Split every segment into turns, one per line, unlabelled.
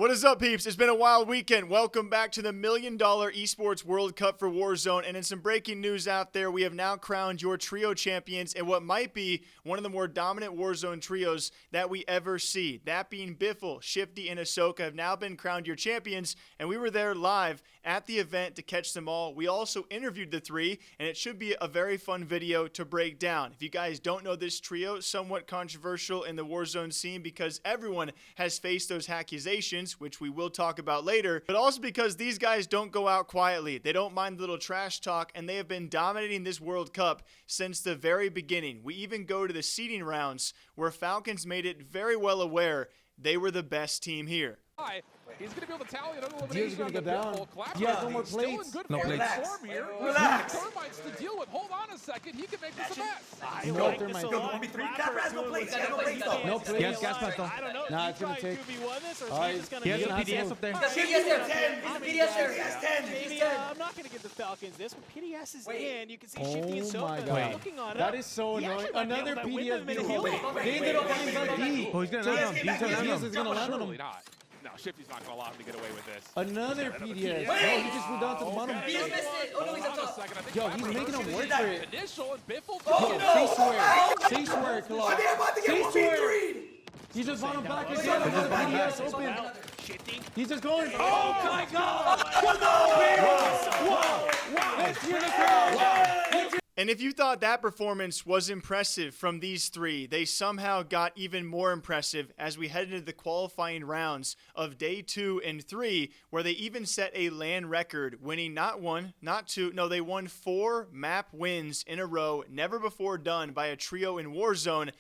What is up, peeps? It's been a wild weekend. Welcome back to the $1 Million Esports World Cup for Warzone. And in some breaking news out there, we have now crowned your trio champions in what might be one of the more dominant Warzone trios that we ever see. That being Biffle, Shifty, and Hisoka have now been crowned your champions, and we were there live at the event to catch them all. We also interviewed the three, and it should be a very fun video to break down. If you guys don't know this trio, somewhat controversial in the Warzone scene because everyone has faced those accusations, which we will talk about later, but also because these guys don't go out quietly. They don't mind the little trash talk, and they have been dominating this World Cup since the very beginning. We even go to the seeding rounds where Falcons made it very well aware they were the best team here.
He's going to be able to tally another
He's
elimination
going to go down.
Yeah,
no more plates.
No plates.
Relax.
Termites to deal with. Hold on a second. He can make this a mess.
No termites.
No plates.
No plates.
Yes, gas pistol.
I don't know.
Nah, it's going to take.
He has a PDS up there.
PDS there. I'm not going to give the Falcons this. When PDS is in, you can see Shifty and Hisoka looking on it.
That is so annoying. Another PDS. They ended up getting by D.
Oh, he's going to land him.
PDS is going to land on him.
No, Shifty's not going to allow him to get away with this.
Another PDS. Oh, he just moved down to the bottom.
He missed it. Oh, no, he's up top.
Yo, he's making him work for it.
Initial and Biffle.
Say swear, Kalal. Say swear. He just found him back again. Another PDS open. He's just going. Oh my God! Come on! Wow! Let's hear the crowd.
And if you thought that performance was impressive from these three, they somehow got even more impressive as we head into the qualifying rounds of day 2 and 3, where they even set a LAN record, winning not one, not two, no, they won 4 map wins in a row, never before done by a trio in Warzone.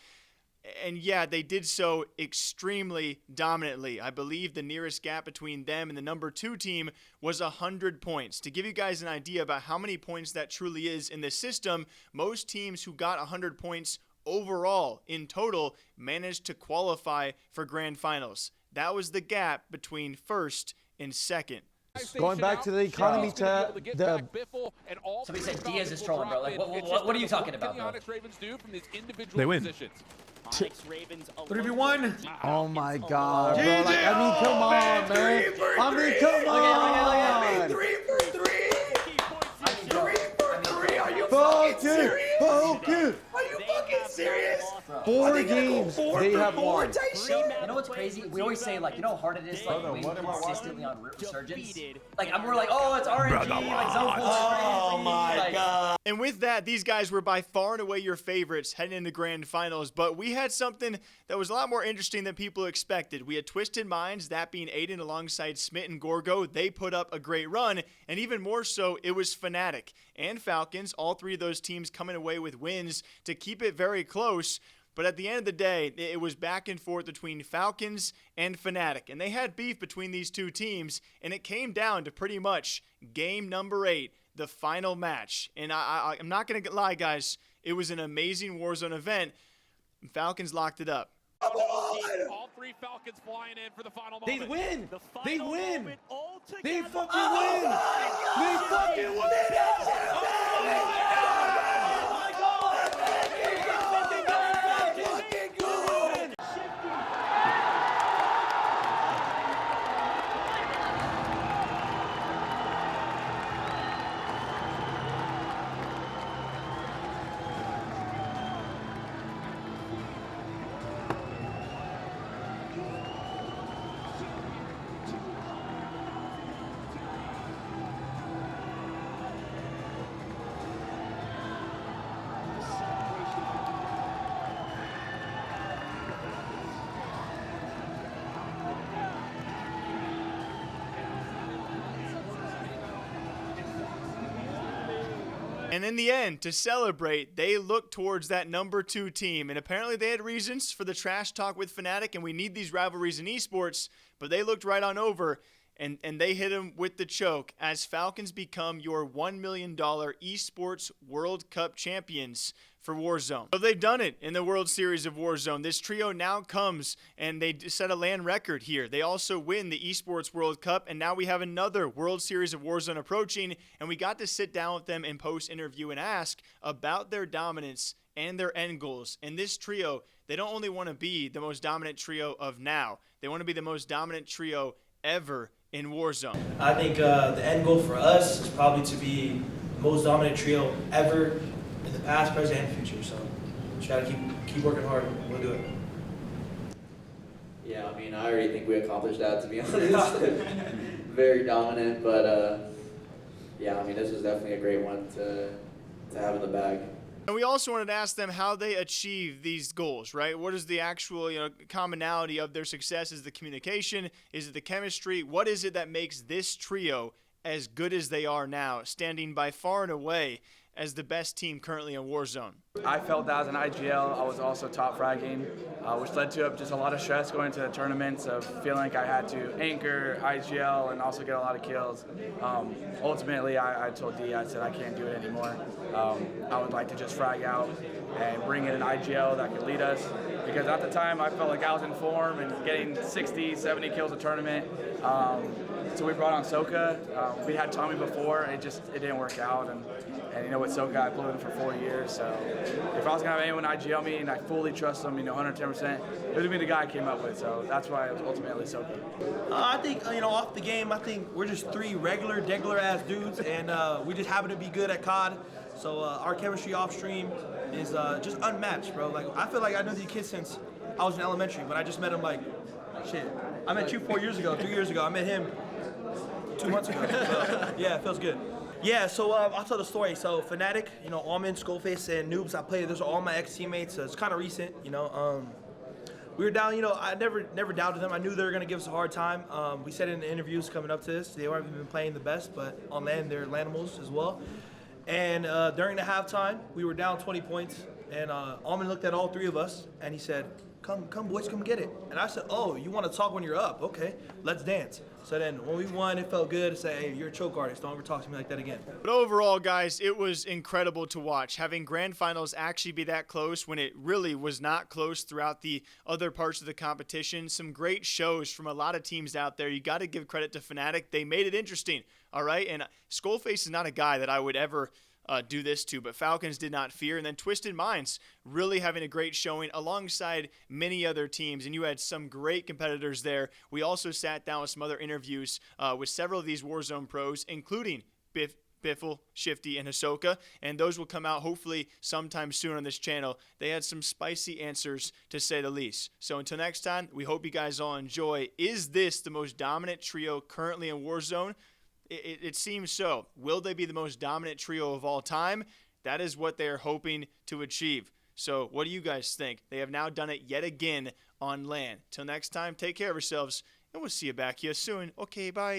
And yeah, they did so extremely dominantly. I believe the nearest gap between them and the number 2 team was 100 points. To give you guys an idea about how many points that truly is in this system, most teams who got 100 points overall in total managed to qualify for grand finals. That was the gap between first and second.
Going back to the economy tab,
Somebody said Diaz is trolling, bro. Like, what are you talking about, bro?
They win.
3v1. Oh my God, bro. Like, I mean, come on, man. I mean, come on.
3 for 3.
3 for 3. Are you fucking serious?
Are you fucking serious?
4 games they have won.
You know what's crazy? We always say, like, you know how hard it is to like, win consistently on resurgence? Like, we're like, oh, it's RNG, like, zone full
Oh my God.
And with that, these guys were by far and away your favorites heading into grand finals, but we had something that was a lot more interesting than people expected. We had Twisted Minds, that being Aiden alongside Smith and Gorgo. They put up a great run, and even more so, it was Fnatic and Falcons, all three of those teams coming away with wins to keep it very close. But at the end of the day, it was back and forth between Falcons and Fnatic. And they had beef between these two teams, and it came down to pretty much game number 8, the final match. And I'm not going to lie, guys. It was an amazing Warzone event. Falcons locked it up.
All 3 Falcons flying in for the final moment.
They win. They win. They fucking
Oh
win. They fucking win.
Oh my God.
And in the end, to celebrate, they looked towards that number 2 team. And apparently they had reasons for the trash talk with Fnatic, and we need these rivalries in esports, but they looked right on over, and they hit him with the choke as Falcons become your $1 million Esports World Cup champions for Warzone. So they've done it in the World Series of Warzone. This trio now comes and they set a LAN record here. They also win the Esports World Cup, and now we have another World Series of Warzone approaching, and we got to sit down with them in post-interview and ask about their dominance and their end goals. And this trio, they don't only want to be the most dominant trio of now, they want to be the most dominant trio ever in Warzone.
I think the end goal for us is probably to be the most dominant trio ever in the past, present, and future. So just gotta keep working hard. We'll do it.
Yeah, I mean, I already think we accomplished that, to be honest. Very dominant, but yeah, I mean, this was definitely a great one to have in the bag.
And we also wanted to ask them how they achieve these goals, right? What is the actual, commonality of their success? Is it the communication? Is it the chemistry? What is it that makes this trio as good as they are now, standing by far and away as the best team currently in Warzone?
I felt that as an IGL, I was also top fragging, which led to just a lot of stress going to the tournaments of feeling like I had to anchor IGL and also get a lot of kills. Ultimately, I told D, I said I can't do it anymore. I would like to just frag out and bring in an IGL that could lead us, because at the time I felt like I was in form and getting 60, 70 kills a tournament. So we brought on Soka. We had Tommy before, it didn't work out. And with Soka, I played with him for 4 years. So if I was gonna have anyone IGL me and I fully trust him, 110%, it would be the guy I came up with. So that's why it was ultimately Soka.
I think, off the game, I think we're just three regular, degular-ass dudes, and we just happen to be good at COD. So our chemistry off stream is just unmatched, bro. Like, I feel like I know these kids since I was in elementary, but I just met him I met you 4 years ago, 3 years ago. I met him 2 months ago. So, yeah, it feels good. Yeah, so I'll tell the story. So Fnatic, Almond, Skullface, and Noobs, I played. Those are all my ex-teammates. So it's kind of recent, We were down, I never doubted them. I knew they were going to give us a hard time. We said in the interviews coming up to this, they haven't been playing the best, but on land, they're Lanimals as well. And during the halftime, we were down 20 points, and Almond looked at all three of us, and he said, come boys, come get it. And I said, oh, you want to talk when you're up? Okay, let's dance. So then when we won, it felt good to say, hey, you're a choke artist. Don't ever talk to me like that again.
But overall, guys, it was incredible to watch. Having grand finals actually be that close when it really was not close throughout the other parts of the competition. Some great shows from a lot of teams out there. You got to give credit to Fnatic. They made it interesting, all right? And Skullface is not a guy that I would ever do this to, but Falcons did not fear. And then Twisted Minds really having a great showing alongside many other teams, and you had some great competitors there. We also sat down with some other interviews with several of these Warzone pros, including Biffle, Shifty, and Hisoka, and those will come out hopefully sometime soon on this channel. They had some spicy answers, to say the least. So until next time, we hope you guys all enjoy. Is this the most dominant trio currently in Warzone? It seems so. Will they be the most dominant trio of all time? That is what they are hoping to achieve. So what do you guys think? They have now done it yet again on LAN. Till next time, take care of yourselves, and we'll see you back here soon. Okay, bye.